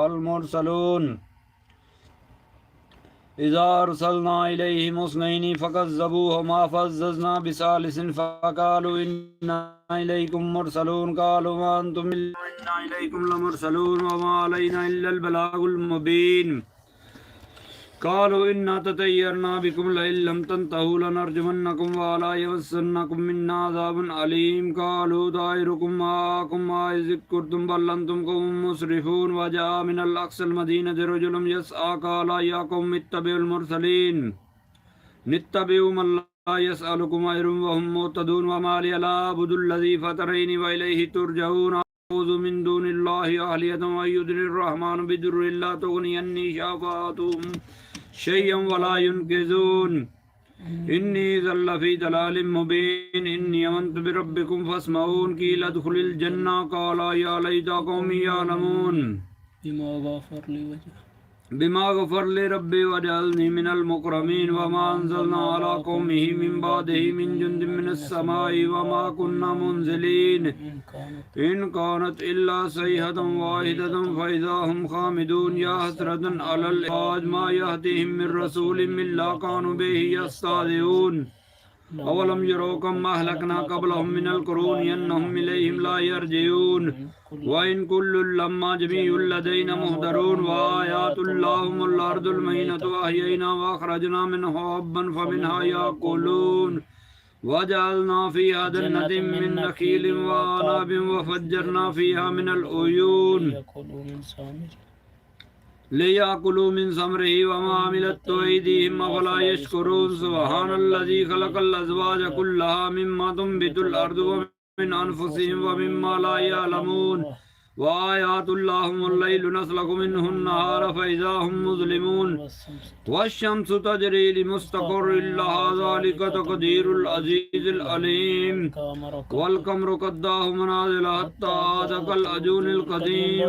वल मुरसलून इज़ा अरसलना इलैहिम उसनैनि फकज़्ज़बूहुमा फअज़्ज़ज़ना बिसालिसिन फ़क़ालू इन्ना इलैकुम मुरसलून क़ालू मा अंतुम इन्ना इलैकुम लमुरसलून वमा अलैना इल्लल बलागुल मुबीन क़ालू इन्ना ततय्यरना बिकुम लइन लम तंतहू लनरजुमन्नकुम वला यमस्सन्नकुम मिन्ना अज़ाबुन अलीम क़ालू दाइरुकुम माअकुम इज़ कुंतुम बल अंतुम क़ौमुम मुस्रिफून वजाअ मिनल अक़सल मदीनति रजुलुन यसअ क़ाल या क़ौम इत्तबिउल मुरसलीन नित्तबिउ मन ला यसअलुकुम अजरन वहुम मुहतदून वमा लिया ला अअबुदुल्लज़ी फ़तरनी व इलैहि तुरजऊन अऊज़ु मिन दूनिल्लाहि आलिहतन व युद्निर रहमानु बिदुर्रिन ला तुग़नी अन्नी शफ़ाअतुहुम शय्यन वला युनक़िज़ून इन्नी इज़्ज़न लफ़ी दलालिम मुबीन इन्नी आमनतु बिरब्बिकुम फ़स्मऊन क़ील उदख़ुलिल जन्नह क़ाल या लैता क़ौमी यअलमून बिमा गफ़र लि रब्बी वजअलनी मिनल मुकरमीन वमा अंज़लना अला क़ौमिही मिन बादिही मिन जुन्दिन मिनस समाई वमा कुन्ना मुनज़िलीन इन कानत इल्ला सयहतन वाहिदतन फ़इज़ा हुम ख़ामिदून या हसरतन अलल इबाद मा यहतीहिम मिन रसूलिन इल्ला कानू बिही यस्ताज़िऊन अवलम यरौ कम अहलकना क़ब्लहुम मिनल क़ुरूनि अन्नहुम इलैहिम ला यरजिऊन व इन कुल्लुन लम्मा जमीउन लदैना मुहदरून व आयातुल लाहुमुल अर्दुल महीनतु व अहयैना व अख़रजना मिन्हा हब्बन फमिन्हा याकुलून वजअलना फ़ीहा जन्नतिन मिन नख़ीलिन व अनाबिन व फ़ज्जरना फ़ीहा मिनल उयून लियाकुलू मिन समरिही वमा अमिलतु अयदीहिम अफ़ला यशकुरून सुब्हानल्लज़ी ख़लक़ल अज़वाज कुल्लहा मिम्मा तुंबितुल अर्दु व मिन अनफुसिहिम व मिम्मा ला यअलमून व आयातुल लाहुमुल लैलु नस्लखु मिन्हु अन्नहार फ़इज़ा हुम मुज़लिमून वश्शम्सु तजरी लिमुस्तक़र्रिन लहा ज़ालिका तक़दीरुल अज़ीज़िल अलीम वल क़मरु क़द्दरनाहु मनाज़िला हत्ता आदा कल अजूनिल क़दीम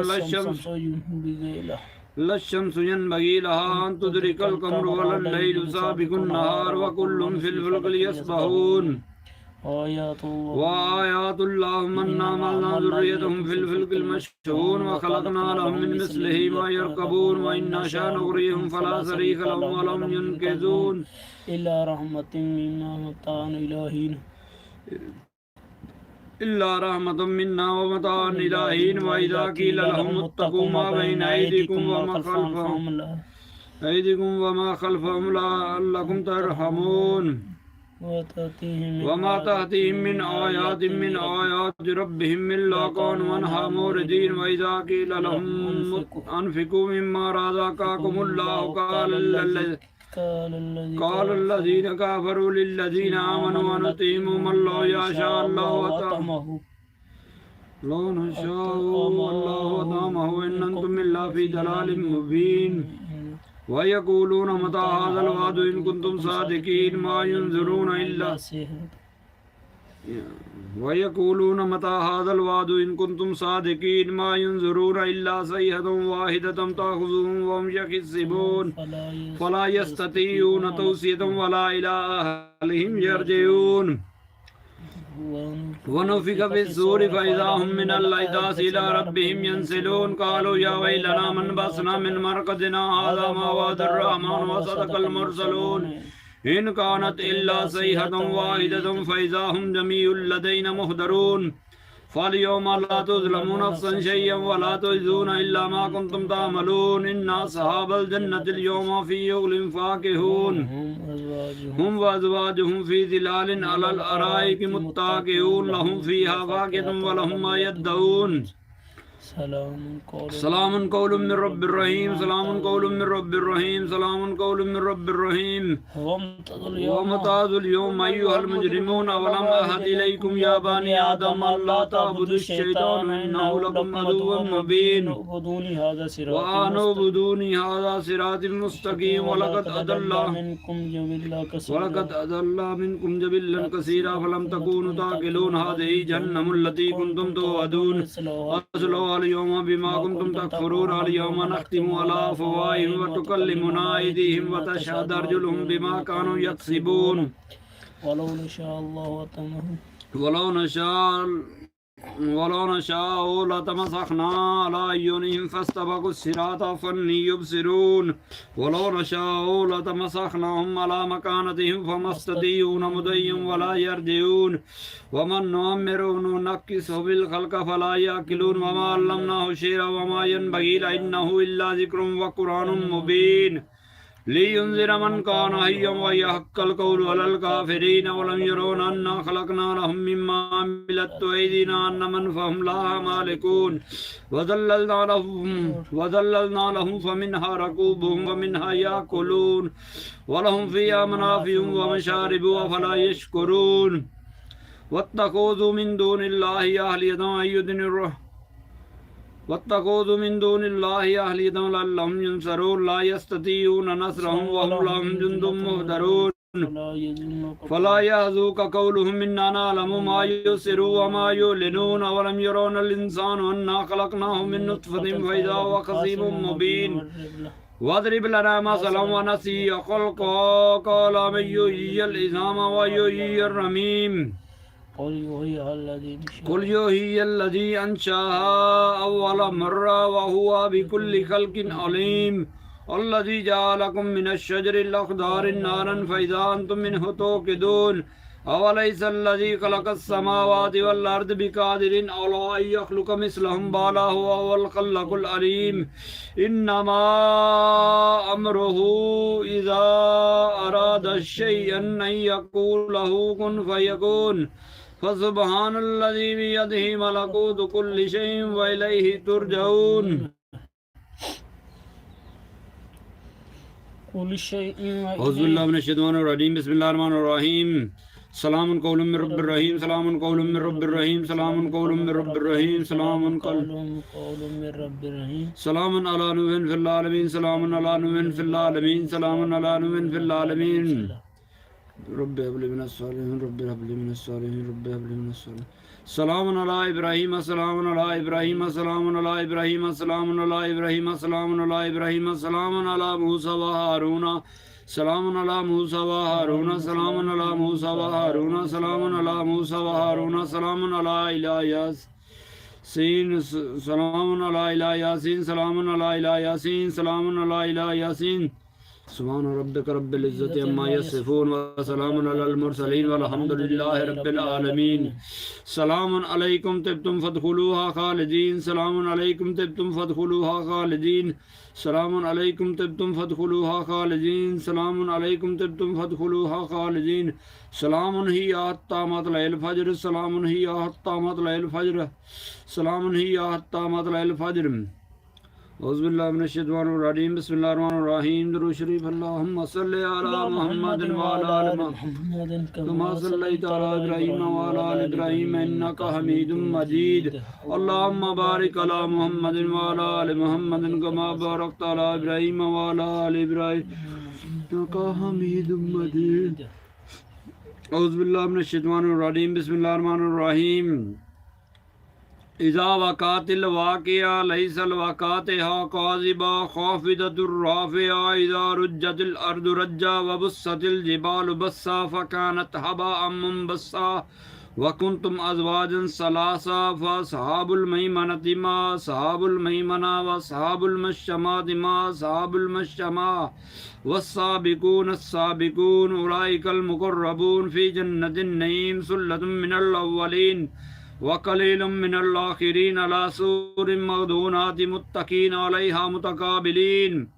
लश्शम्सु यन्बग़ी लहा अन तुदरिकल क़मर वल लैलु साबिक़ुन नहार व कुल्लुन फ़िल फ़ुल्कि यस्बहून व आयातुल्लाहि मन्ना मअलना ज़ुर्रियतहुम फ़िल फ़ुल्किल मशहून व ख़लक़ना लहुम मिन मिस्लिही मा यरकबून व इन नशअ नुग़रिहिम फ़ला सरीक़ लहुम व लहुम युनक़िज़ून इल्ला रहमतन मिन्ना मताअन इलाहीन इल्ला रहमतम मिन्ना व मताअन इलाहीन व इज़ा क़ील लहुम इत्तक़ू मा बैना अयदीकुम व मा ख़ल्फ़हुम लअल्लकुम तुरहमून व मा तअतीहिम मिन आयातिन मिन आयाति रब्बिहिम इल्ला कानू अन्हा मुरिदीन व इज़ा क़ील लहुम अनफ़िक़ू मिम्मा रज़क़कुमुल्लाहु क़ाल अल्लज़ीन कफ़रू लिल्लज़ीन आमनू अनुतीमु मन लौ यशाअ अल्लाहु अतअमहु लौ नशाअ अल्लाहु अतअमहु इन अंतुम इल्ला फ़ी दलालिम मुबीन व यक़ूलून मता हाज़ल वअदु इन कुंतुम सादिक़ीन मा युनज़िरून इल्ला वयक़ूलून मता हाज़ल वअदु इन कुंतुम सादिक़ीन मा युनज़िरून इल्ला सयहतन वाहिदतन तअख़ुज़ुहुम व हुम यखसिबून फ़ला यस्ततीऊन तौसियतन वला इला अहलिहिम यरजिऊन व नुफ़िख़ फ़िस्सूरि फ़इज़ा हुम मिनल अजदासि इला रब्बिहिम यंसिलून क़ालू या वैलना मन बअसना मिन मरक़दिना हाज़ा मा वअदर रहमान व सदक़ल मुरसलून इन कानत इल्ला सयहतन वाहिदतन फ़इज़ा हुम जमीउन लदैना मुहदरून फ़लयौमा ला तुज़लमू नफ़्सन शय्यन व ला तुजज़ूना इल्ला मा कुंतुम तअमलून इन्ना अस्हाबल जन्नतिल यौमा फ़ी शुग़लिन फ़ाकिहून हुम व अज़वाजुहुम फ़ी ज़िलालिन अलल अराइकि मुत्तकिऊन लहुम फ़ीहा फ़ाकिहतुन व लहुम मा यदऊन सलामुन कौलुम मिर रब्बिर रहीम सलामुन कौलुम मिर रब्बिर रहीम सलामुन कौलुम मिर रब्बिर रहीम व मुताज़ुल यौम अय्युहल मुजरिमून अवलम अहद इलैकुम या बनी आदम अल्ला तअबुदुश शैतान इन्नहु लकुम अदुव्वुम मुबीन व अनउबुदूनी हाज़ा सिरातुल मुस्तक़ीम व लक़द अदल्ला मिनकुम जबिल्लन कसीरा फलम तकूनु ताक़िलून हाज़िही जहन्नमुल लती कुंतुम तुअदून अस्लू यौमा बिमा कुंतुम तकफुरून अल यौमा नख्तिमु अला अफ़वाहिहिम व तुकल्लिमुना अयदीहिम व तशहदु अर्जुलुहुम बिमा कानू यक्सिबून वलौ नशाअ ولو نشاء لتمسخنا على أعينهم فاستبقوا الصراط فأنى يبصرون ولو نشاء لتمسخناهم على مكانتهم فما يستطيعون مضيا ولا يرجعون ومن نعمره ننكسه بالخلق فلا يأكلون وما علمناه الشعر وما ينبغي له إنه إلا ذكر وقرآن مبين لينذر من كان حيا ويحق القول على الكافرين ولم يرون أنا خلقنا لهم مما عملت أيدينا أنعاما فهم لها مالكون وذللنا لهم فمنها ركوبهم ومنها يأكلون ولهم فيها منافع ومشارب أفلا يشكرون واتخذوا من دون الله آلهة يدعون واتخذوا من دون الله آلهة لعلهم ينصرون لا يستطيعون نصرهم وهم لهم جند مهدرون فلا يحزنك قولهم إنا نعلم ما يسرون وما يعلنون ولم يرون الإنسان أنا خلقناه من نطفة فإذا هو خصيم مبين واضرب لنا مثلا ونسي خلقا قال من يحيي العظام ويحيي الرميم قل يحيي الذي أنشأها أول مرة وهو بكل خلق عليم الذي جعلكم من الشجر الأخضر نارا فإذا أنتم منه توقدون أوليس الذي خلق السماوات والأرض بقادر على أن يخلق مثلهم بلى هو الخلاق العليم إنما أمره إذا أراد شيئا أن يقول له كن فيكون فسبحان الذي بيده ملكوت كل شيء وإليه ترجعون أعوذ بالله من الشيطان الرجيم بسم الله الرحمن الرحيم سلام قول من رب الرحيم سلام قول من رب الرحيم سلام قول من رب الرحيم سلام قول من رب الرحيم سلام على نوح في العالمين سلام على نوح في العالمين سلام على نوح في العالمين رب هب لي من الصالحين رب هب لي من الصالحين رب هب لي من الصالحين سلام على إبراهيم سلام على إبراهيم سلام على إبراهيم سلام على إبراهيم سلام على إبراهيم سلام على موسى وهارون سلام على موسى وهارون سلام على موسى وهارون سلام على موسى وهارون سلام على إلياس سين سلام على إلياسين سلام على إلياسين سلام على إلياسين سبحان ربك رب العزة عما يصفون وسلام على المرسلين والحمد لله رب العالمين سلام عليكم طبتم فادخلوها خالدين سلام عليكم طبتم فادخلوها خالدين سلام عليكم طبتم فادخلوها خالدين سلام عليكم طبتم فادخلوها خالدين سلام هي حتى مطلع الفجر سلام هي حتى مطلع الفجر سلام هي حتى مطلع الفجر أعوذ بالله من الشيطان الرجيم بسم الله الرحمن الرحيم درود شريف اللهم صل على محمد وعلى آل محمد كما صليت على إبراهيم وعلى آل إبراهيم إنك حميد مجيد اللهم بارك على محمد وعلى آل محمد كما باركت على إبراهيم وعلى آل إبراهيم إنك حميد مجيد أعوذ بالله من الشيطان الرجيم بسم الله الرحمن الرحيم إذا وقعت الواقعة ليس الواقعتها كاذبة خافضة رافعة إذا رجت الأرض رجا وبست الجبال بسا فكانت هباء منبثا وكنتم أزواجا ثلاثا فأصحاب الميمنة ما أصحاب الميمنة وأصحاب المشأمة ما أصحاب المشأمة والسابقون السابقون أولئك المقربون في جنة النعيم ثلة من الأولين وقليل من الآخرين على سور موضونات متكئين عليها متقابلين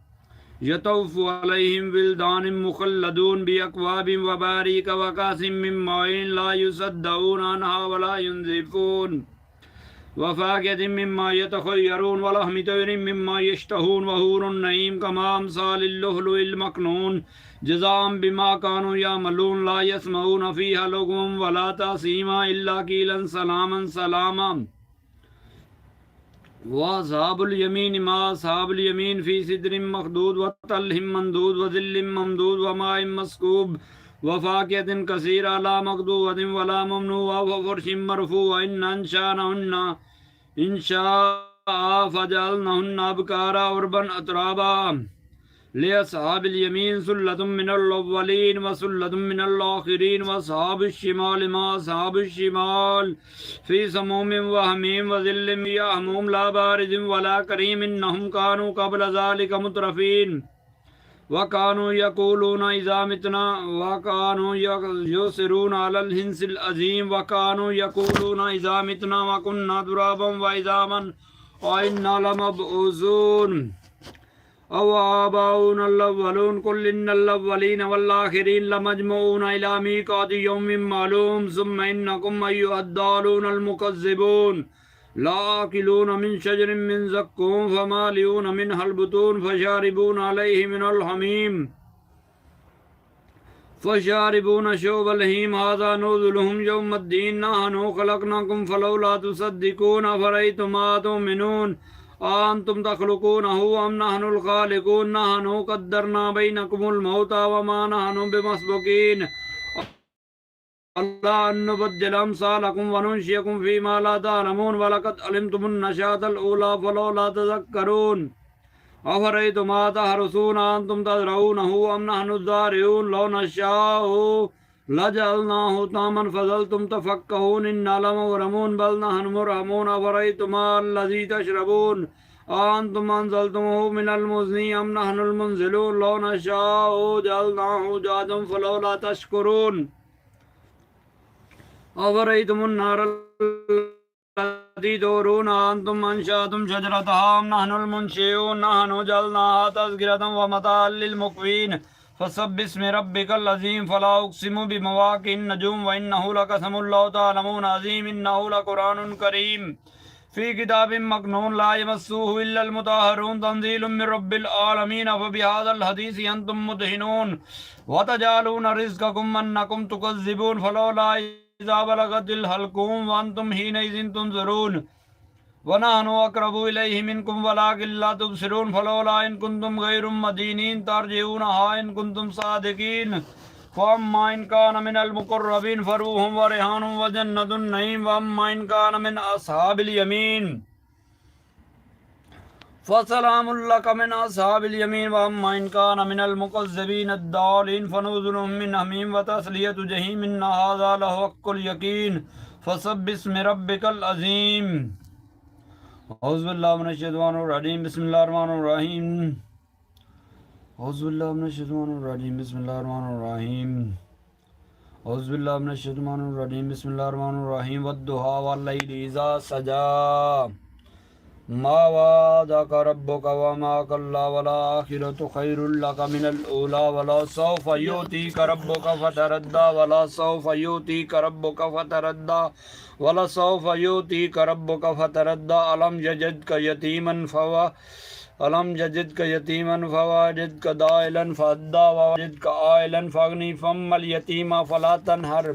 يطوف عليهم ولدان مخلدون بأكواب وباريك وكأس من معين لا يصدعون عنها ولا ينزفون وفاكهة مما يتخيرون ولحم طير مما يشتهون وحور النعيم كما أمثال اللؤلؤ المكنون جزاء بما كانوا يعملون لا يسمعون فيها لغوا ولا تأثيما إلا قيلا سلاما سلاما وأصحاب اليمين ما أصحاب اليمين في سدر مخضود وطلح ممدود وظل ممدود وماء مسكوب وفاكهة كثيرة لا مقطوعة ولا ممنوعة وفرش مرفوع إن أنشأناهن إن شاء فجعلناهن أبكارا عربا أترابا लिअस्हाबिल यमीन सुल्लतुम मिनल अव्वलीन व सुल्लतुम मिनल आखिरीन व अस्हाबिश शिमाल मा अस्हाबिश शिमाल फी समूमिन व हमीम व ज़िल्लिन यहमूम ला बारिदिन वला करीम इन्नहुम कानू क़ब्ल ज़ालिका मुतरफीन वकानू यक़ूलूना इज़ा मितना वकानू युसिरूना अलल हिंसिल अज़ीम वकानू यक़ूलूना इज़ा मितना व कुन्ना तुराबन व इज़ामन व इन्ना लमबऊसून अव आबाऊनल अव्वलून कुल इन्नल अव्वलीन वल आखिरीन लमजमूऊना इला मीक़ाति यौमिन मालूम सुम्मा इन्नकुम अय्युहद्दालूनल मुकज़्ज़िबून लाकिलून मिन शजरिन मिन ज़क्कूम फमालिऊन मिनहल बुतून फशारिबून अलैहि मिनल हमीम फशारिबून शुरबल हीम हाज़ा नुज़ुलुहुम यौमद्दीन नहनु खलक़नाकुम फलौला तुसद्दिक़ून अफ़रअय्तुम मा तु'मिनून अअंतुम तख़्लुक़ूनहु अम नहनुल ख़ालिक़ून नहनु क़द्दरना बैनकुमुल मौता वमा नहनु बिमस्बुक़ीन अल्लाह अन्नुबद्दिल अम्सालकुम वनुनशियकुम फ़ीमा ला ता'लमून वलक़द अलिमतुमुन नशातल ऊला फलौला तज़क्करून अफ़रअय्तुम मा तहरुसून अअंतुम तज़रऊनहु अम नहनु ज़ारिऊन लौ नशाअु लजअलनाहु तामन फ़ज़लतुम तफ़क्कहून इन्ना लमुग़रमून बल नहनु मुरहमून अफ़रअय्तुम अल्लज़ी तशरबून अअंतुम अंज़लतुमूहु मिनल मुज़्नी अम नहनुल मुनज़िलून लौ नशाअु जअलनाहु जाजम फलौला तशकुरून अफ़रअय्तुमुन नारल्लती तूरून अअंतुम अंशअतुम शजरतहा अम नहनुल मुनशिऊन नहनु जअलनाहा तज़किरतन व मताअल लिलमुक़वीन फसब्बिस्मि रब्बिकल अज़ीम फला उक़सिमु बिमवाक़िन नजूम व इन्नहु लक़समुन लौ तअलमून अज़ीम इन्नहु लक़ुरआनुन करीम फ़ी किताबिन मकनून ला यमस्सुहु इल्लल मुतहहरून तंज़ीलुम मिर रब्बिल आलमीन अफ़बिहाज़ल हदीसि अंतुम मुदहिनून व तजअलून रिज़्क़कुम अन्नकुम तुकज़्ज़िबून फलौला इज़ा बलगतिल हल्क़ूम व अंतुम हीनइज़िन तुनज़ुरून वनहनु अक़रबु इलैहि मिनकुम वलाकिन ला तुबसिरून फलौला इन कुंतुम गैरुम मदीनीन तर्जिऊनहा इन कुंतुम सादिकीन फ़अम्मा इन कान मिनल मुक़र्रबीन फ़रूहुम व रिहानुम व जन्नतुन नईम व अम्मा इन कान मिन अस्हाबिल यमीन फ़सलामुन लक मिन अस्हाबिल यमीन व अम्मा इन कान मिनल मुकज़्ज़िबीन अद्दालीन फ़नुज़ुलुम मिन हमीम व तस्लियतु जहीम इन्न हाज़ा लहुव्वल यकीन फ़सब्बिस्मि रब्बिकल अज़ीम औज़ुबिल्लाहि मिनश्शैतानिर्रजीम बिस्मिल्लाहिर्रहमानिर्रहीम औज़ुबिल्लाहि मिनश्शैतानिर्रजीम बिस्मिल्लाहिर्रहमानिर्रहीम औज़ुबिल्लाहि मिनश्शैतानिर्रजीम बिस्मिल्लाहिर्रहमानिर्रहीम वद्दुहा वल्लैलि इज़ा सजा मा वअदका रब्बुका वमा कल्ला वलआखिरतु खैरुल लक मिनल ऊला वलसौफ़ यु'तीका रब्बुका फ़तरद्दा वलसौफ़ यु'तीका रब्बुका फ़तरद्दा वलसौफ़ यु'तीका रब्बुका फ़तरद्दा अलम यजिदका यतीमन फवजदका दाइलन फअद्दा ववजदका आइलन फअगनी फअम्मल यतीमा फला तनहर